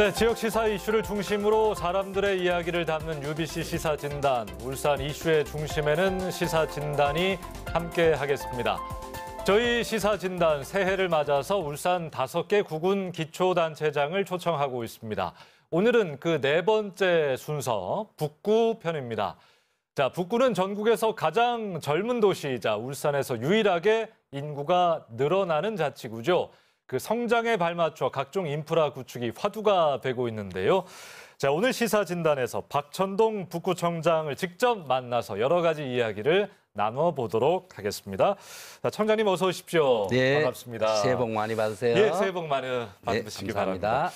네, 지역 시사 이슈를 중심으로 사람들의 이야기를 담는 UBC 시사진단. 울산 이슈의 중심에는 시사진단이 함께하겠습니다. 저희 시사진단 새해를 맞아서 울산 5개 구군 기초단체장을 초청하고 있습니다. 오늘은 그 네 번째 순서 북구 편입니다. 자, 북구는 전국에서 가장 젊은 도시이자 울산에서 유일하게 인구가 늘어나는 자치구죠. 그 성장에 발맞춰 각종 인프라 구축이 화두가 되고 있는데요. 자, 오늘 시사진단에서 박천동 북구청장을 직접 만나서 여러 가지 이야기를 나눠보도록 하겠습니다. 자, 청장님 어서 오십시오. 네, 반갑습니다. 새해 복 많이 받으세요. 예, 새해 복 많이 받으시기 네, 감사합니다. 바랍니다.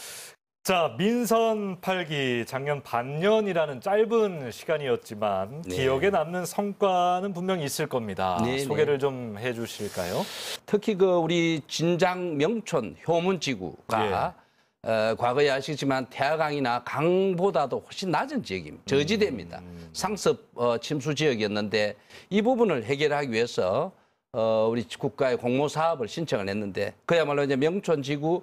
자, 민선 8기 작년 반년이라는 짧은 시간이었지만 네. 기억에 남는 성과는 분명히 있을 겁니다. 네, 소개를 좀 해주실까요? 특히 그 우리 진장 명촌 효문지구가 과거에 아시겠지만 태화강이나 강보다도 훨씬 낮은 지역입니다. 저지대입니다. 상습 침수 지역이었는데 이 부분을 해결하기 위해서 우리 국가의 공모 사업을 신청을 했는데 그야말로 이제 명촌지구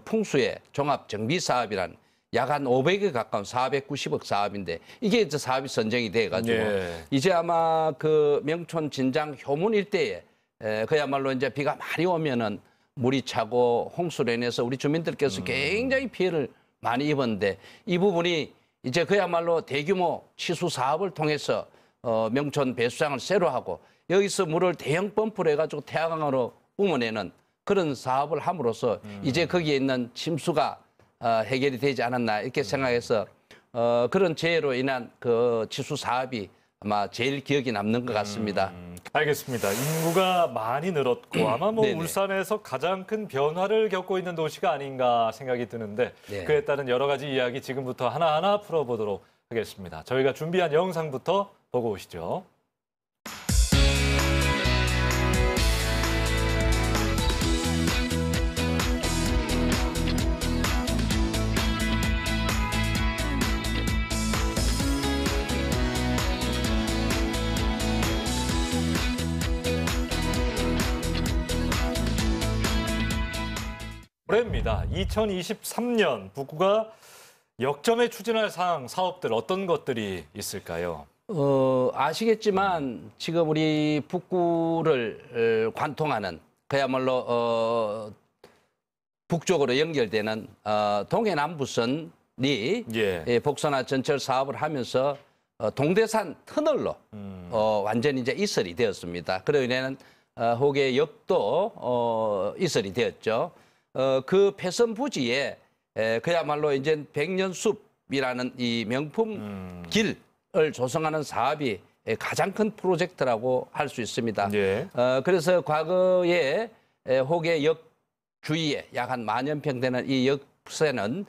풍수의 종합 정비 사업이란 약 한 500에 가까운 490억 사업인데 이게 이제 사업이 선정이 돼가지고 이제 아마 그 명촌 진장 효문 일대에 그야말로 이제 비가 많이 오면은 물이 차고 홍수로 인해서 우리 주민들께서 굉장히 피해를 많이 입었는데 이 부분이 이제 그야말로 대규모 치수 사업을 통해서 명촌 배수장을 새로 하고 여기서 물을 대형 펌프를 해가지고 태화강으로 뿜어내는 그런 사업을 함으로써 이제 거기에 있는 침수가 해결이 되지 않았나 이렇게 생각해서 그런 재해로 인한 그 치수 사업이 아마 제일 기억에 남는 것 같습니다. 알겠습니다. 인구가 많이 늘었고 아마 뭐 네네. 울산에서 가장 큰 변화를 겪고 있는 도시가 아닌가 생각이 드는데 네. 그에 따른 여러 가지 이야기 지금부터 하나하나 풀어보도록 하겠습니다. 저희가 준비한 영상부터 보고 오시죠. 올해입니다. 2023년 북구가 역점에 추진할 사업들 어떤 것들이 있을까요? 아시겠지만 지금 우리 북구를 관통하는 그야말로 북쪽으로 연결되는 동해남부선이 복선화 전철 사업을 하면서 동대산 터널로 완전히 이제 이설이 되었습니다. 그로 인해는 호계역도 이설이 되었죠. 그 폐선 부지에 그야말로 이제 백년숲이라는 이 명품 길을 조성하는 사업이 가장 큰 프로젝트라고 할 수 있습니다. 그래서 과거에 호계역 주위에 약 한 10,000평 되는 이 역세는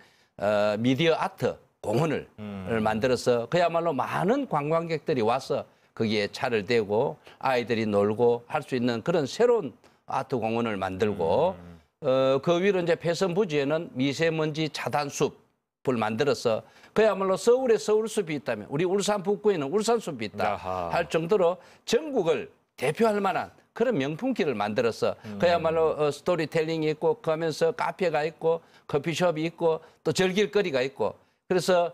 미디어 아트 공원을 만들어서 그야말로 많은 관광객들이 와서 거기에 차를 대고 아이들이 놀고 할 수 있는 그런 새로운 아트 공원을 만들고 그 위로 이제 폐선 부지에는 미세먼지 차단 숲을 만들어서 그야말로 서울에 서울숲이 있다면 우리 울산 북구에는 울산숲이 있다 할 정도로 전국을 대표할 만한 그런 명품길을 만들어서 그야말로 스토리텔링이 있고 그러면서 카페가 있고 커피숍이 있고 또 즐길거리가 있고 그래서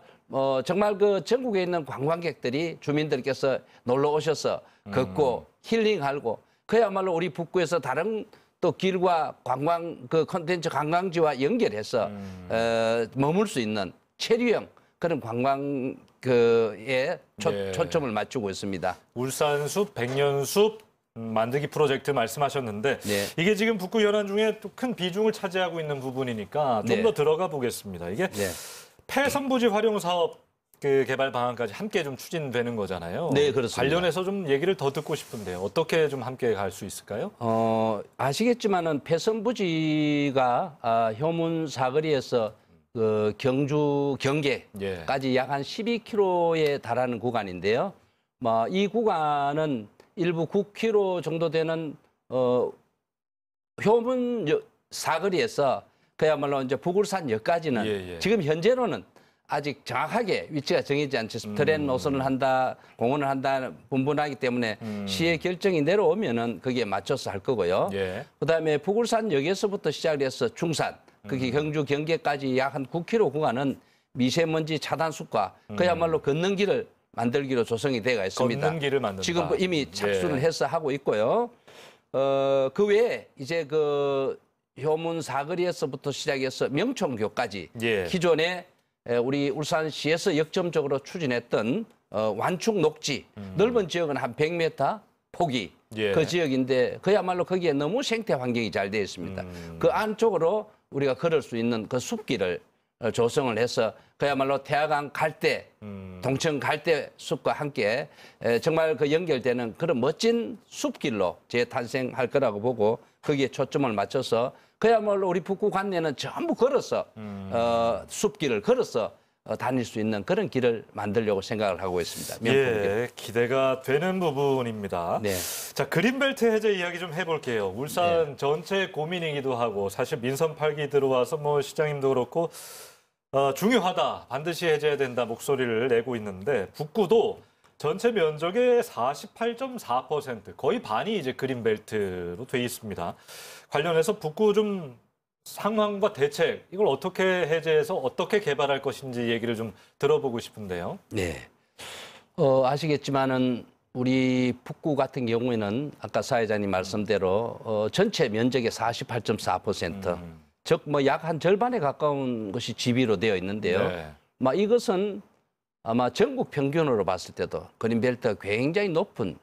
정말 그 전국에 있는 관광객들이 주민들께서 놀러 오셔서 걷고 힐링하고 그야말로 우리 북구에서 다른 또 길과 관광 그 콘텐츠 관광지와 연결해서 머물 수 있는 체류형 그런 관광 그에 초점을 맞추고 있습니다. 울산숲, 백년숲 만들기 프로젝트 말씀하셨는데 이게 지금 북구 현안 중에 또 큰 비중을 차지하고 있는 부분이니까 좀 더 들어가 보겠습니다. 이게 폐선부지 활용 사업 그 개발 방안까지 함께 좀 추진되는 거잖아요. 네, 그렇습니다. 관련해서 좀 얘기를 더 듣고 싶은데요. 어떻게 좀 함께 갈 수 있을까요? 아시겠지만은 폐선부지가 효문 사거리에서 그 경주 경계까지 약 한 12km에 달하는 구간인데요. 이 구간은 일부 9km 정도 되는 효문 사거리에서 그야말로 이제 북울산역까지는 지금 현재로는 아직 정확하게 위치가 정해지지 않습니다. 트렌 노선을 한다, 공원을 한다 분분하기 때문에 시의 결정이 내려오면은 거기에 맞춰서 할 거고요. 그다음에 북울산역에서부터 시작을 해서 중산, 그게 경주 경계까지 약 한 9km 구간은 미세먼지 차단숲과 그야말로 걷는 길을 만들기로 조성이 되어 있습니다. 걷는 길을 만든다. 지금 이미 착수를 예. 해서 하고 있고요. 그 외에 이제 그 효문 사거리에서부터 시작해서 명총교까지 예. 기존에 우리 울산시에서 역점적으로 추진했던 완충 녹지 넓은 지역은 한 100m 폭이 예. 그 지역인데 그야말로 거기에 너무 생태 환경이 잘 되어 있습니다. 그 안쪽으로 우리가 걸을 수 있는 그 숲길을 조성을 해서 그야말로 태화강 갈대, 동천 갈대 숲과 함께 정말 그 연결되는 그런 멋진 숲길로 재탄생할 거라고 보고 거기에 초점을 맞춰서 그야말로 우리 북구 관내는 전부 걸어서 숲길을 걸어서 다닐 수 있는 그런 길을 만들려고 생각을 하고 있습니다. 예, 기대가 되는 부분입니다. 네. 자, 그린벨트 해제 이야기 좀 해볼게요. 울산 전체 고민이기도 하고 사실 민선 8기 들어와서 뭐 시장님도 그렇고 중요하다, 반드시 해제해야 된다 목소리를 내고 있는데 북구도 전체 면적의 48.4% 거의 반이 이제 그린벨트로 돼 있습니다. 관련해서 북구 좀 상황과 대책 이걸 어떻게 해제해서 어떻게 개발할 것인지 얘기를 좀 들어보고 싶은데요. 네. 아시겠지만은 우리 북구 같은 경우에는 아까 사회자님 말씀대로 전체 면적의 48.4%, 즉 뭐 약 한 절반에 가까운 것이 지비로 되어 있는데요. 네. 이것은 아마 전국 평균으로 봤을 때도 그린벨트가 굉장히 높은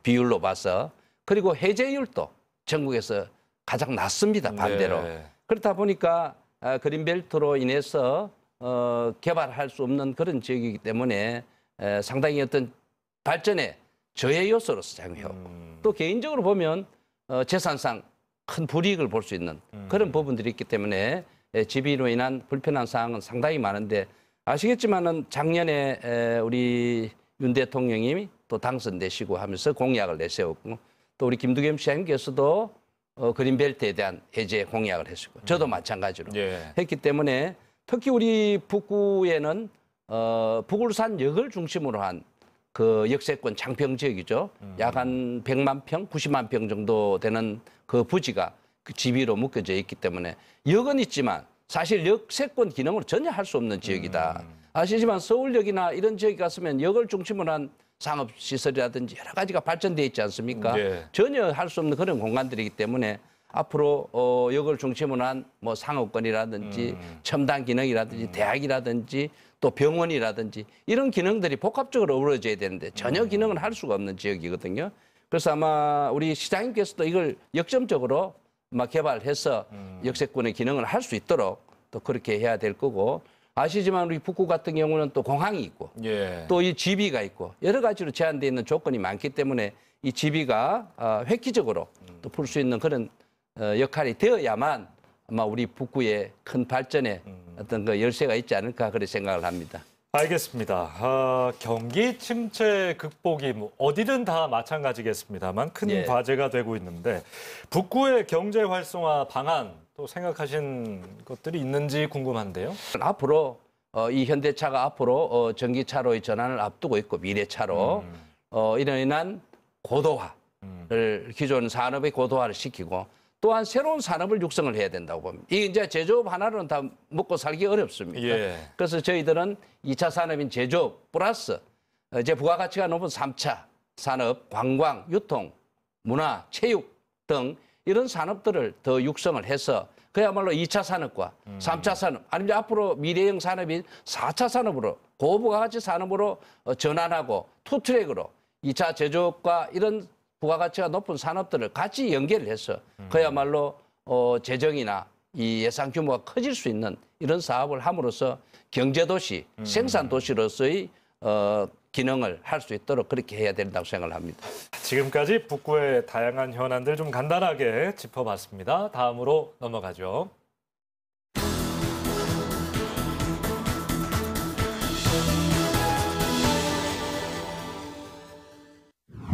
비율로 봐서 그리고 해제율도 전국에서 가장 낮습니다. 반대로. 네. 그렇다 보니까 그린벨트로 인해서 개발할 수 없는 그런 지역이기 때문에 상당히 어떤 발전의 저해 요소로서 작용해요. 또 개인적으로 보면 재산상 큰 불이익을 볼 수 있는 그런 부분들이 있기 때문에 지비로 인한 불편한 사항은 상당히 많은데 아시겠지만은 작년에 우리 윤 대통령이 또 당선되시고 하면서 공약을 내세웠고 또 우리 김두겸 시장님께서도 그린벨트에 대한 해제 공약을 했었고 저도 마찬가지로 예. 했기 때문에 특히 우리 북구에는 북울산역을 중심으로 한 그 역세권 장평 지역이죠. 약 한 100만 평, 90만 평 정도 되는 그 부지가 그 지비로 묶여져 있기 때문에 역은 있지만 사실 역세권 기능으로 전혀 할 수 없는 지역이다. 아시지만 서울역이나 이런 지역에 갔으면 역을 중심으로 한 상업시설이라든지 여러 가지가 발전돼 있지 않습니까? 예. 전혀 할 수 없는 그런 공간들이기 때문에 앞으로 역을 중심으로 한 뭐 상업권이라든지 첨단 기능이라든지 대학이라든지 또 병원이라든지 이런 기능들이 복합적으로 어우러져야 되는데 전혀 기능을 할 수가 없는 지역이거든요. 그래서 아마 우리 시장님께서도 이걸 역점적으로 개발해서 역세권의 기능을 할 수 있도록 또 그렇게 해야 될 거고 아시지만 우리 북구 같은 경우는 또 공항이 있고 예. 또 이 지비가 있고 여러 가지로 제한되어 있는 조건이 많기 때문에 이 지비가 획기적으로 또 풀 수 있는 그런 역할이 되어야만 아마 우리 북구의 큰 발전에 어떤 그 열쇠가 있지 않을까 그렇게 생각을 합니다. 알겠습니다. 경기 침체 극복이 뭐 어디든 다 마찬가지겠습니다만 큰 예. 과제가 되고 있는데 북구의 경제 활성화 방안 또 생각하신 것들이 있는지 궁금한데요. 앞으로 이 현대차가 앞으로 전기차로의 전환을 앞두고 있고 미래차로 이로 인한 고도화를 기존 산업의 고도화를 시키고 또한 새로운 산업을 육성을 해야 된다고 봅니다. 이게 이제 제조업 하나로는 다 먹고 살기 어렵습니다. 예. 그래서 저희들은 2차 산업인 제조업 플러스 이제 부가가치가 높은 3차 산업, 관광, 유통, 문화, 체육 등 이런 산업들을 더 육성을 해서 그야말로 2차 산업과 3차 산업 아니면 앞으로 미래형 산업인 4차 산업으로 고부가가치 산업으로 전환하고 투트랙으로 2차 제조업과 이런 부가가치가 높은 산업들을 같이 연계를 해서 그야말로 재정이나 이 예산 규모가 커질 수 있는 이런 사업을 함으로써 경제도시, 생산도시로서의 기능을 할 수 있도록 그렇게 해야 된다고 생각을 합니다. 지금까지 북구의 다양한 현안들 좀 간단하게 짚어봤습니다. 다음으로 넘어가죠.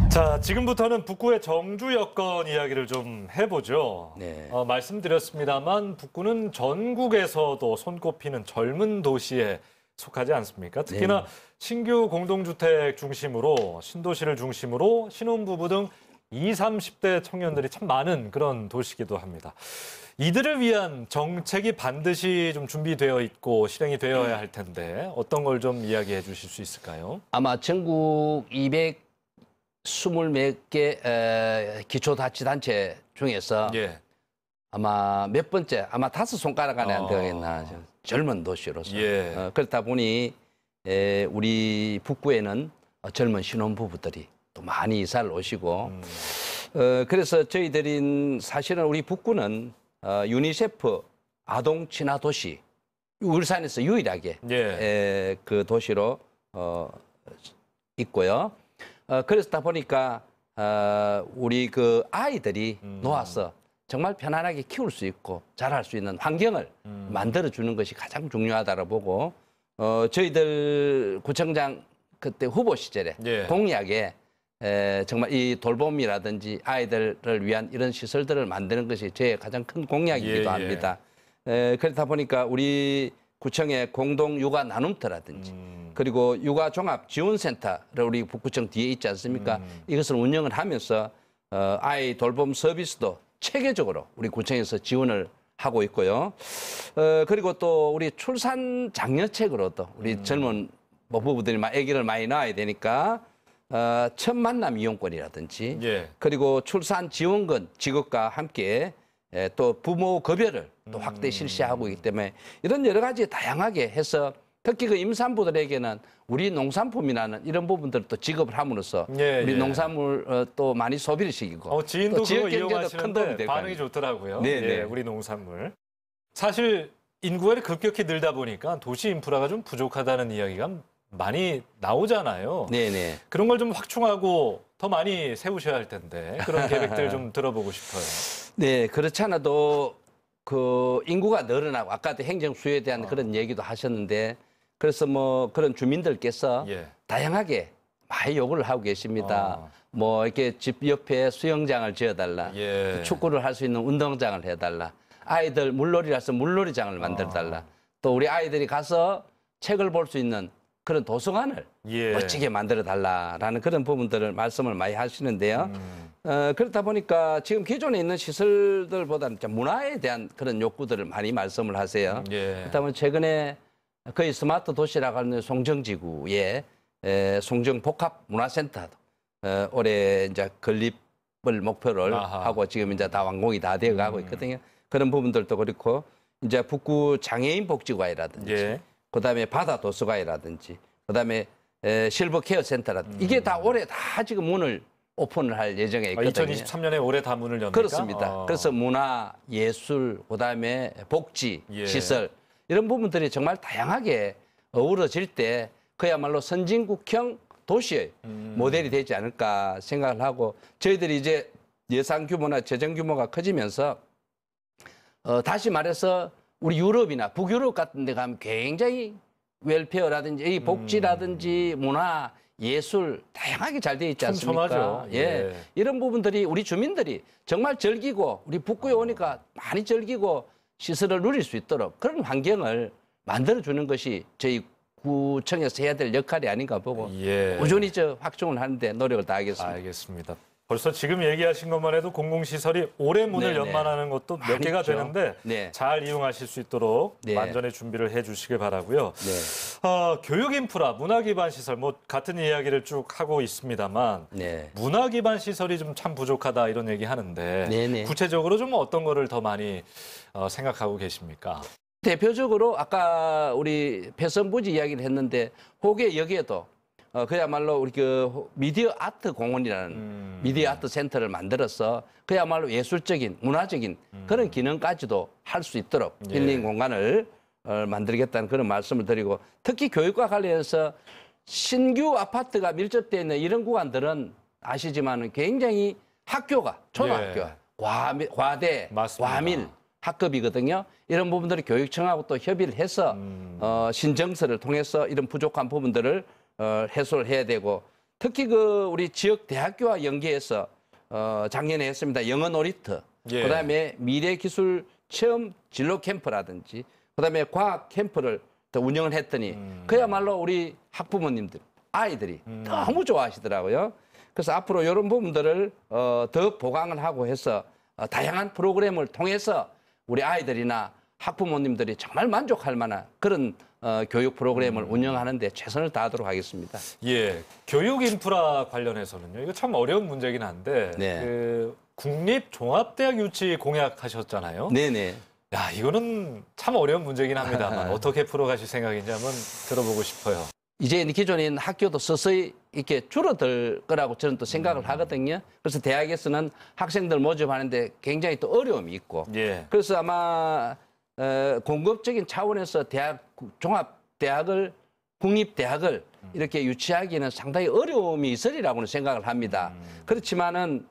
자, 지금부터는 북구의 정주 여건 이야기를 좀 해보죠. 네. 말씀드렸습니다만 북구는 전국에서도 손꼽히는 젊은 도시에 속하지 않습니까? 특히나 신규 공동주택 중심으로 신도시를 중심으로 신혼부부 등 20, 30대 청년들이 참 많은 그런 도시이기도 합니다. 이들을 위한 정책이 반드시 좀 준비되어 있고 실행이 되어야 할 텐데 어떤 걸 좀 이야기해 주실 수 있을까요? 아마 전국 220몇 개 기초자치단체 중에서 예. 아마 몇 번째, 아마 5손가락 안에 안 들어가겠나. 젊은 도시로서. 예. 그렇다 보니 우리 북구에는 젊은 신혼부부들이 또 많이 이사를 오시고 그래서 저희들이 사실은 우리 북구는 유니세프 아동 친화 도시 울산에서 유일하게 예. 그 도시로 있고요. 그러다 보니까 우리 그 아이들이 놓아서 정말 편안하게 키울 수 있고 자랄 수 있는 환경을 만들어 주는 것이 가장 중요하다고 보고 저희들 구청장 그때 후보 시절에 예. 공약에 정말 이 돌봄이라든지 아이들을 위한 이런 시설들을 만드는 것이 제 가장 큰 공약이기도 예, 예. 합니다. 그렇다 보니까 우리 구청의 공동 육아 나눔터라든지 그리고 육아 종합 지원센터를 우리 북구청 뒤에 있지 않습니까? 이것을 운영을 하면서 아이 돌봄 서비스도 체계적으로 우리 구청에서 지원을 하고 있고요. 그리고 또 우리 출산 장려책으로도 우리 젊은 부부들이 아기를 많이 낳아야 되니까 첫 만남 이용권이라든지 예. 그리고 출산 지원금 지급과 함께 또 부모 급여를 또 확대 실시하고 있기 때문에 이런 여러 가지 다양하게 해서 특히 그 임산부들에게는 우리 농산품이라는 이런 부분들을 또 지급을 함으로써 예, 우리 예. 농산물 또 많이 소비를 시키고 지인도 또 지역 그거 경제도 큰 도움이 이용하시는데 될 거 반응이 아닙니까? 좋더라고요. 네, 예, 네. 우리 농산물. 사실 인구가 급격히 늘다 보니까 도시 인프라가 좀 부족하다는 이야기가 많이 나오잖아요. 네네. 그런 걸 좀 확충하고 더 많이 세우셔야 할 텐데 그런 계획들 좀 들어보고 싶어요. 네, 그렇지 않아도 그 인구가 늘어나고 아까도 행정 수요에 대한 그런 얘기도 하셨는데 그래서 뭐 그런 주민들께서 예. 다양하게 많이 요구를 하고 계십니다. 아. 뭐 이렇게 집 옆에 수영장을 지어달라, 예. 축구를 할 수 있는 운동장을 해달라, 아이들 물놀이라서 물놀이장을 만들어달라, 또 우리 아이들이 가서 책을 볼 수 있는 그런 도서관을 예. 멋지게 만들어달라라는 그런 부분들을 말씀을 많이 하시는데요. 그렇다 보니까 지금 기존에 있는 시설들보다는 좀 문화에 대한 그런 욕구들을 많이 말씀을 하세요. 예. 그렇다 보니 최근에 거의 스마트 도시라고 하는 송정지구에 송정복합문화센터도 올해 이제 건립을 목표를 아하. 하고 지금 이제 다 완공이 다 되어 가고 있거든요. 그런 부분들도 그렇고 이제 북구 장애인 복지관이라든지 예. 그다음에 바다 도서관이라든지 그다음에 실버 케어 센터라든지 이게 다 올해 다 지금 문을 오픈을 할 예정에 있거든요. 2023년에 올해 다 문을 엽니까? 그렇습니다. 그래서 문화, 예술, 그다음에 복지, 예. 시설 이런 부분들이 정말 다양하게 어우러질 때 그야말로 선진국형 도시의 모델이 되지 않을까 생각을 하고 저희들이 이제 예산 규모나 재정 규모가 커지면서 다시 말해서 우리 유럽이나 북유럽 같은 데 가면 굉장히 웰페어라든지 이 복지라든지 문화, 예술 다양하게 잘 돼 있지 않습니까? 촘촘하죠. 예. 이런 부분들이 우리 주민들이 정말 즐기고 우리 북구에 오니까 많이 즐기고 시설을 누릴 수 있도록 그런 환경을 만들어주는 것이 저희 구청에서 해야 될 역할이 아닌가 보고 예. 꾸준히 확충을 하는데 노력을 다하겠습니다. 알겠습니다. 벌써 지금 얘기하신 것만 해도 공공시설이 올해 문을 네네. 연만하는 것도 몇 많이 개가 있죠. 되는데 네. 잘 이용하실 수 있도록 네. 만전의 준비를 해주시길 바라고요. 네. 교육 인프라, 문화 기반 시설 뭐 같은 이야기를 쭉 하고 있습니다만 네. 문화 기반 시설이 좀 참 부족하다 이런 얘기 하는데 네네. 구체적으로 좀 어떤 거를 더 많이 생각하고 계십니까? 대표적으로 아까 우리 패선부지 이야기를 했는데 혹에 여기에도 그야말로 우리 그 미디어 아트 공원이라는 미디어 아트 센터를 만들어서 그야말로 예술적인 문화적인 그런 기능까지도 할 수 있도록 예. 힐링 공간을 만들겠다는 그런 말씀을 드리고 특히 교육과 관련해서 신규 아파트가 밀접되어 있는 이런 구간들은 아시지만 굉장히 학교가 초등학교 예. 과대 맞습니다. 과밀 학급이거든요. 이런 부분들을 교육청하고 또 협의를 해서 신정서를 통해서 이런 부족한 부분들을 해소를 해야 되고 특히 그 우리 지역 대학교와 연계해서 작년에 했습니다. 영어 놀이터, 예. 그다음에 미래기술 체험 진로 캠프라든지 그다음에 과학 캠프를 또 운영을 했더니 그야말로 우리 학부모님들, 아이들이 너무 좋아하시더라고요. 그래서 앞으로 이런 부분들을 더 보강을 하고 해서 다양한 프로그램을 통해서 우리 아이들이나 학부모님들이 정말 만족할 만한 그런 교육 프로그램을 운영하는 데 최선을 다하도록 하겠습니다. 예, 교육 인프라 관련해서는요. 이거 참 어려운 문제긴 한데 네. 그 국립종합대학 유치 공약하셨잖아요. 네네. 야, 이거는 참 어려운 문제긴 합니다만 어떻게 풀어가실 생각인지 한번 들어보고 싶어요. 이제 기존인 학교도 서서히 이렇게 줄어들 거라고 저는 또 생각을 하거든요. 그래서 대학에서는 학생들 모집하는데 굉장히 또 어려움이 있고. 예. 그래서 아마 공급적인 차원에서 종합대학을 국립대학을 이렇게 유치하기는 상당히 어려움이 있으리라고는 생각을 합니다. 그렇지만은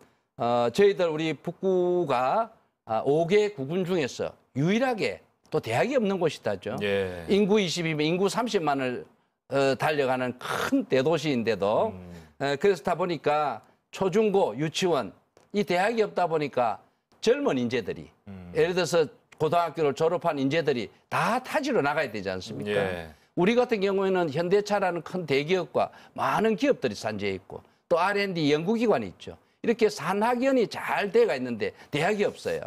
저희들 우리 북구가 5개 구군 중에서 유일하게 또 대학이 없는 곳이다죠. 예. 인구 20이면 인구 30만을 달려가는 큰 대도시인데도 그렇다 보니까 초중고 유치원 이 대학이 없다 보니까 젊은 인재들이 예를 들어서 고등학교를 졸업한 인재들이 다 타지로 나가야 되지 않습니까? 예. 우리 같은 경우에는 현대차라는 큰 대기업과 많은 기업들이 산재해 있고 또 R&D 연구기관이 있죠. 이렇게 산학연이 잘 돼가 있는데 대학이 없어요.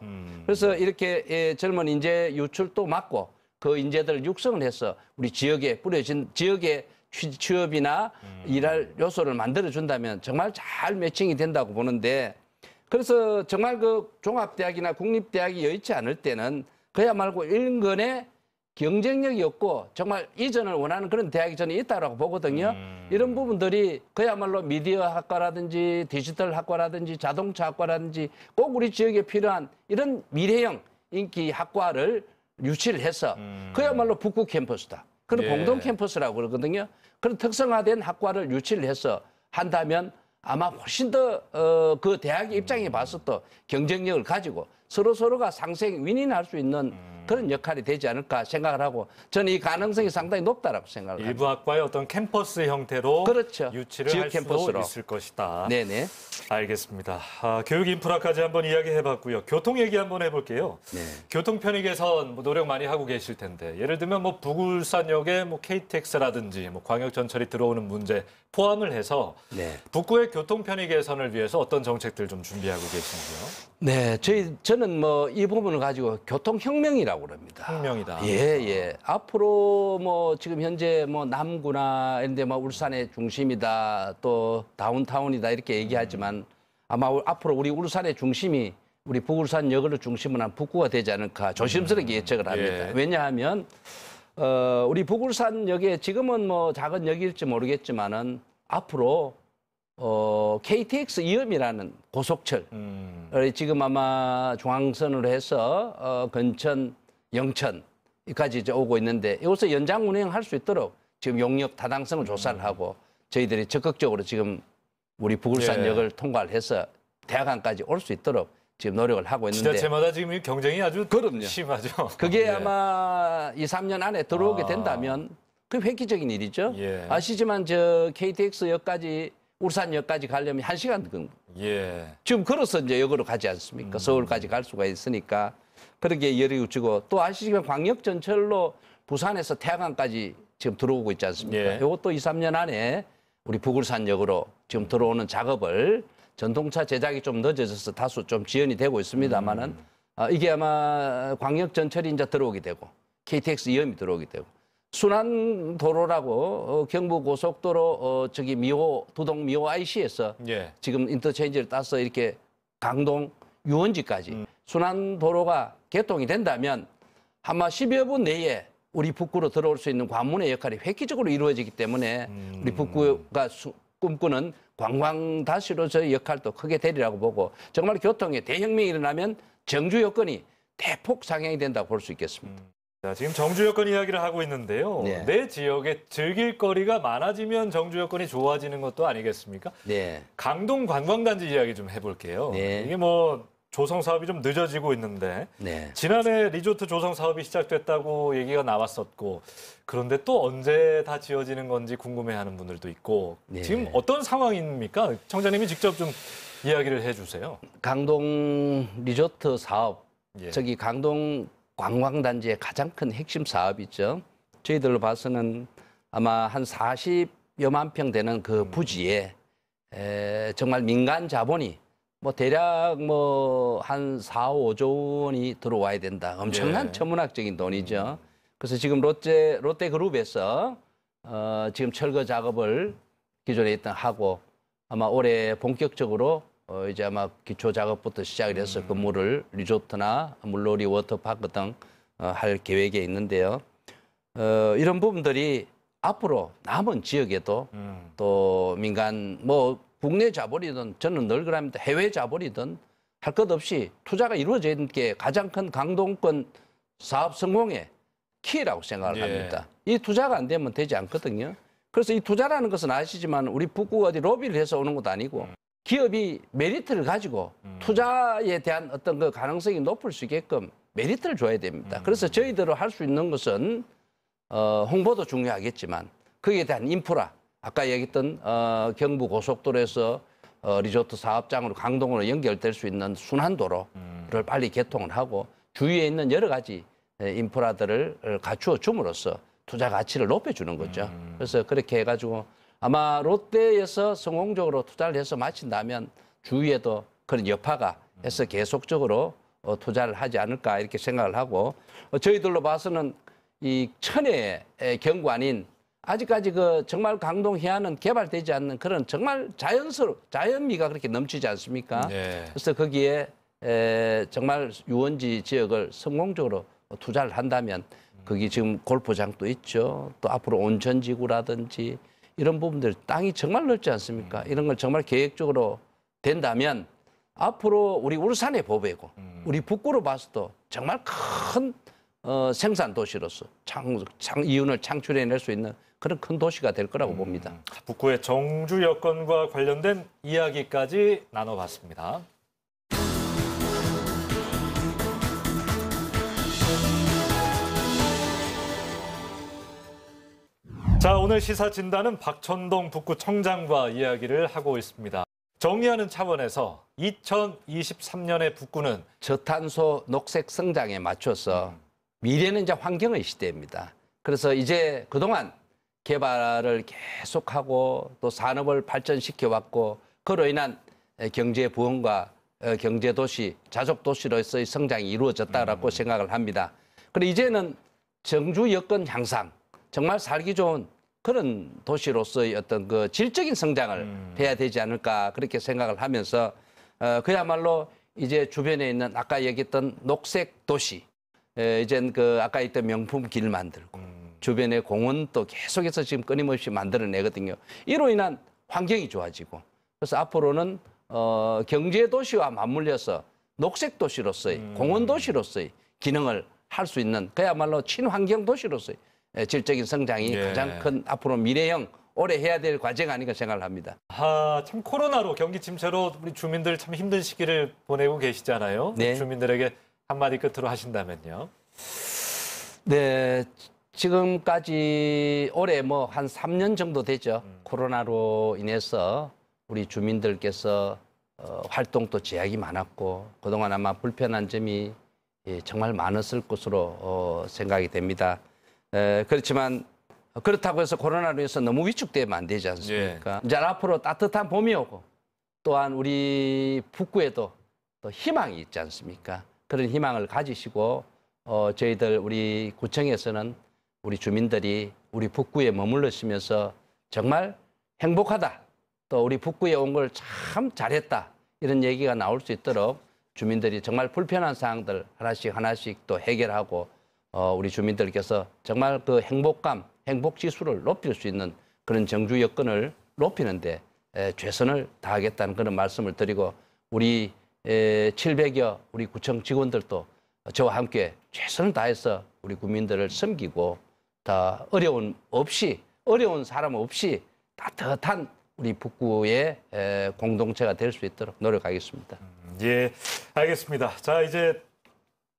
그래서 이렇게 젊은 인재 유출도 막고 그 인재들을 육성을 해서 우리 지역에 뿌려진 지역의 취업이나 일할 요소를 만들어준다면 정말 잘 매칭이 된다고 보는데 그래서 정말 그 종합대학이나 국립대학이 여의치 않을 때는 그야말로 인근에 경쟁력이 없고 정말 이전을 원하는 그런 대학이 저는 있다고 보거든요. 이런 부분들이 그야말로 미디어 학과라든지 디지털 학과라든지 자동차 학과라든지 꼭 우리 지역에 필요한 이런 미래형 인기 학과를 유치를 해서 그야말로 북구 캠퍼스다. 그런 예. 공동 캠퍼스라고 그러거든요. 그런 특성화된 학과를 유치를 해서 한다면 아마 훨씬 더 그 대학의 입장에 봐서 또 경쟁력을 가지고 서로가 상생 윈윈할 수 있는 그런 역할이 되지 않을까 생각을 하고 저는 이 가능성이 상당히 높다라고 생각을 합니다. 일부 학과의 어떤 캠퍼스 형태로 그렇죠. 유치를 지역 할 캠퍼스로. 수도 있을 것이다. 네네. 알겠습니다. 교육 인프라까지 한번 이야기해봤고요. 교통 얘기 한번 해볼게요. 네. 교통 편의 개선 노력 많이 하고 계실 텐데 예를 들면 뭐 북울산역에 뭐 KTX라든지 뭐 광역 전철이 들어오는 문제 포함을 해서 네. 북구의 교통 편의 개선을 위해서 어떤 정책들 좀 준비하고 계신지요? 네, 저는 뭐 이 부분을 가지고 교통혁명이라고 그럽니다. 혁명이다. 예. 앞으로 뭐 지금 현재 뭐 남구나 이런데 뭐 울산의 중심이다 또 다운타운이다 이렇게 얘기하지만 아마 앞으로 우리 울산의 중심이 우리 북울산역을 중심으로 한 북구가 되지 않을까 조심스럽게 예측을 합니다. 예. 왜냐하면 우리 북울산역에 지금은 뭐 작은 역일지 모르겠지만은 앞으로 KTX 이음이라는 고속철 지금 아마 중앙선으로 해서 건천, 영천까지 이제 오고 있는데 이것을 연장 운행할 수 있도록 지금 용역 타당성을 조사를 하고 저희들이 적극적으로 지금 우리 북울산역을 통과를 해서 대학안까지 올 수 있도록 지금 노력을 하고 있는데 지자체마다 지금 경쟁이 아주 그럼요. 심하죠. 그게 예. 아마 2, 3년 안에 들어오게 된다면 그게 획기적인 일이죠. 예. 아시지만 저 KTX역까지 울산역까지 가려면 1시간 정도. 예. 지금 걸어서 이제 역으로 가지 않습니까? 서울까지 갈 수가 있으니까 그렇게 열이 주고 또 아시지만 광역전철로 부산에서 태안까지 지금 들어오고 있지 않습니까? 예. 이것도 2, 3년 안에 우리 북울산역으로 지금 들어오는 작업을 전동차 제작이 좀 늦어져서 다소 좀 지연이 되고 있습니다만은 이게 아마 광역전철이 이제 들어오게 되고 KTX 이음이 들어오게 되고 순환도로라고 경부고속도로 저기 두동 미호 IC에서 예. 지금 인터체인지를 따서 이렇게 강동 유원지까지 순환도로가 개통이 된다면 아마 10여 분 내에 우리 북구로 들어올 수 있는 관문의 역할이 획기적으로 이루어지기 때문에 우리 북구가 꿈꾸는 관광다시로서의 역할도 크게 되리라고 보고 정말 교통에 대혁명이 일어나면 정주 여건이 대폭 상향이 된다고 볼 수 있겠습니다. 자, 지금 정주 여건 이야기를 하고 있는데요. 네. 내 지역에 즐길 거리가 많아지면 정주 여건이 좋아지는 것도 아니겠습니까? 네. 강동 관광단지 이야기 좀 해볼게요. 네. 이게 뭐 조성 사업이 좀 늦어지고 있는데 네. 지난해 리조트 조성 사업이 시작됐다고 얘기가 나왔었고 그런데 또 언제 다 지어지는 건지 궁금해하는 분들도 있고 네. 지금 어떤 상황입니까? 청장님이 직접 좀 이야기를 해주세요. 강동 리조트 사업, 예. 저기 강동 관광단지의 가장 큰 핵심 사업이죠. 저희들로 봐서는 아마 한 40여만 평 되는 그 부지에 정말 민간 자본이 뭐 대략 뭐 한 4, 5조 원이 들어와야 된다. 엄청난 예. 천문학적인 돈이죠. 그래서 지금 롯데그룹에서 지금 철거 작업을 기존에 있던 하고 아마 올해 본격적으로 이제 아마 기초 작업부터 시작을 해서 건물을 리조트나 물놀이 워터파크 등 할 계획에 있는데요. 이런 부분들이 앞으로 남은 지역에도 또 민간 뭐 국내 자본이든 저는 늘 그럽니다. 해외 자본이든 할 것 없이 투자가 이루어지는 게 가장 큰 강동권 사업 성공의 키라고 생각을 예. 합니다. 이 투자가 안 되면 되지 않거든요. 그래서 이 투자라는 것은 아시지만 우리 북구가 어디 로비를 해서 오는 것도 아니고 기업이 메리트를 가지고 투자에 대한 어떤 그 가능성이 높을 수 있게끔 메리트를 줘야 됩니다. 그래서 저희들은 할 수 있는 것은 홍보도 중요하겠지만 거기에 대한 인프라, 아까 얘기했던 경부 고속도로에서 리조트 사업장으로 강동으로 연결될 수 있는 순환도로를 빨리 개통을 하고 주위에 있는 여러 가지 인프라들을 갖추어 줌으로써 투자 가치를 높여주는 거죠. 그래서 그렇게 해가지고 아마 롯데에서 성공적으로 투자를 해서 마친다면 주위에도 그런 여파가 해서 계속적으로 투자를 하지 않을까 이렇게 생각을 하고 저희들로 봐서는 이 천혜의 경관인 아직까지 그 정말 강동 해안은 개발되지 않는 그런 정말 자연미가 그렇게 넘치지 않습니까? 예. 그래서 거기에 정말 유원지 지역을 성공적으로 투자를 한다면 거기 지금 골프장도 있죠. 또 앞으로 온천지구라든지 이런 부분들 땅이 정말 넓지 않습니까? 이런 걸 정말 계획적으로 된다면 앞으로 우리 울산의 보배고 우리 북구로 봐서도 정말 큰 생산 도시로서 이윤을 창출해낼 수 있는 그런 큰 도시가 될 거라고 봅니다. 북구의 정주 여건과 관련된 이야기까지 나눠봤습니다. 자, 오늘 시사진단은 박천동 북구청장과 이야기를 하고 있습니다. 정리하는 차원에서 2023년의 북구는 저탄소 녹색 성장에 맞춰서 미래는 이제 환경의 시대입니다. 그래서 이제 그동안 개발을 계속하고 또 산업을 발전시켜 왔고 그로 인한 경제 부흥과 경제 도시, 자족 도시로서의 성장이 이루어졌다라고 생각을 합니다. 그리고 이제는 정주 여건 향상, 정말 살기 좋은 그런 도시로서의 어떤 그 질적인 성장을 해야 되지 않을까 그렇게 생각을 하면서 그야말로 이제 주변에 있는 아까 얘기했던 녹색 도시, 이젠 그 아까 했던 명품 길 만들고 주변에 공원도 계속해서 지금 끊임없이 만들어내거든요. 이로 인한 환경이 좋아지고 그래서 앞으로는 경제 도시와 맞물려서 녹색 도시로서의 공원 도시로서의 기능을 할 수 있는 그야말로 친환경 도시로서의 질적인 성장이 예. 가장 큰 앞으로 미래형 오래 해야 될 과제가 아닌가 생각을 합니다. 참 코로나로 경기 침체로 우리 주민들 참 힘든 시기를 보내고 계시잖아요. 네. 주민들에게 한마디 끝으로 하신다면요. 네, 지금까지 올해 뭐 한 3년 정도 되죠. 코로나로 인해서 우리 주민들께서 활동도 제약이 많았고 그동안 아마 불편한 점이 정말 많았을 것으로 생각이 됩니다. 그렇지만 그렇다고 해서 코로나로 인해서 너무 위축되면 안 되지 않습니까? 이제 앞으로 따뜻한 봄이 오고 또한 우리 북구에도 또 희망이 있지 않습니까? 그런 희망을 가지시고 저희들 우리 구청에서는 우리 주민들이 우리 북구에 머물러시면서 정말 행복하다. 또 우리 북구에 온 걸 참 잘했다. 이런 얘기가 나올 수 있도록 주민들이 정말 불편한 사항들 하나씩 또 해결하고 우리 주민들께서 정말 그 행복감, 행복 지수를 높일 수 있는 그런 정주 여건을 높이는데 최선을 다하겠다는 그런 말씀을 드리고 우리 700여 우리 구청 직원들도 저와 함께 최선을 다해서 우리 국민들을 섬기고 다 어려운 사람 없이 따뜻한 우리 북구의 공동체가 될 수 있도록 노력하겠습니다. 예, 알겠습니다. 자, 이제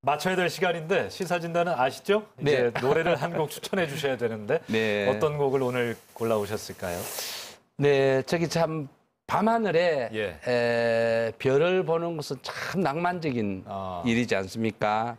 맞춰야 될 시간인데 시사진단은 아시죠? 이제 네. 노래를 한 곡 추천해 주셔야 되는데 네. 어떤 곡을 오늘 골라오셨을까요? 네, 저기 참 밤하늘에 예. 별을 보는 것은 참 낭만적인 일이지 않습니까?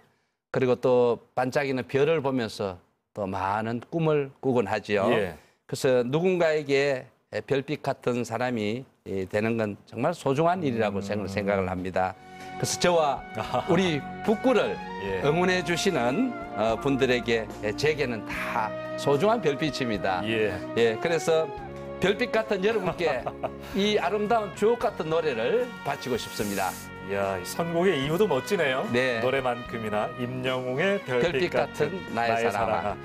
그리고 또 반짝이는 별을 보면서 또 많은 꿈을 꾸곤 하지요. 예. 그래서 누군가에게 별빛 같은 사람이 되는 건 정말 소중한 일이라고 생각을 합니다. 그래서 저와 우리 북구를 예. 응원해 주시는 분들에게 제게는 다 소중한 별빛입니다. 예. 예, 그래서 별빛 같은 여러분께 이 아름다운 주옥 같은 노래를 바치고 싶습니다. 이야, 이 선곡의 이유도 멋지네요. 네. 노래만큼이나 임영웅의 별빛 같은 나의 사랑아.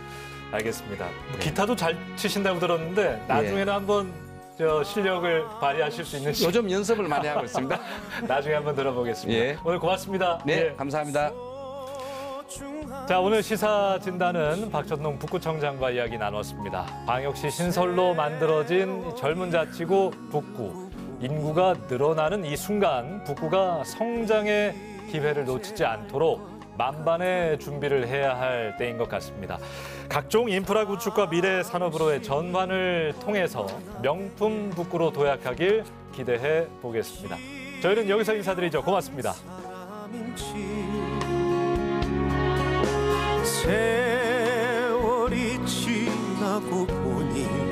알겠습니다. 네. 기타도 잘 치신다고 들었는데 나중에는 한번 저 실력을 발휘하실 수 있는 요즘 연습을 많이 하고 있습니다. 나중에 한번 들어보겠습니다. 예. 오늘 고맙습니다. 네, 예. 감사합니다. 자, 오늘 시사 진단은 박전농 북구청장과 이야기 나눴습니다. 광역시 신설로 만들어진 이 젊은 자치구 북구. 인구가 늘어나는 이 순간 북구가 성장의 기회를 놓치지 않도록 만반의 준비를 해야 할 때인 것 같습니다. 각종 인프라 구축과 미래 산업으로의 전환을 통해서 명품 북구로 도약하길 기대해 보겠습니다. 저희는 여기서 인사드리죠. 고맙습니다. 세월이 지나고 보니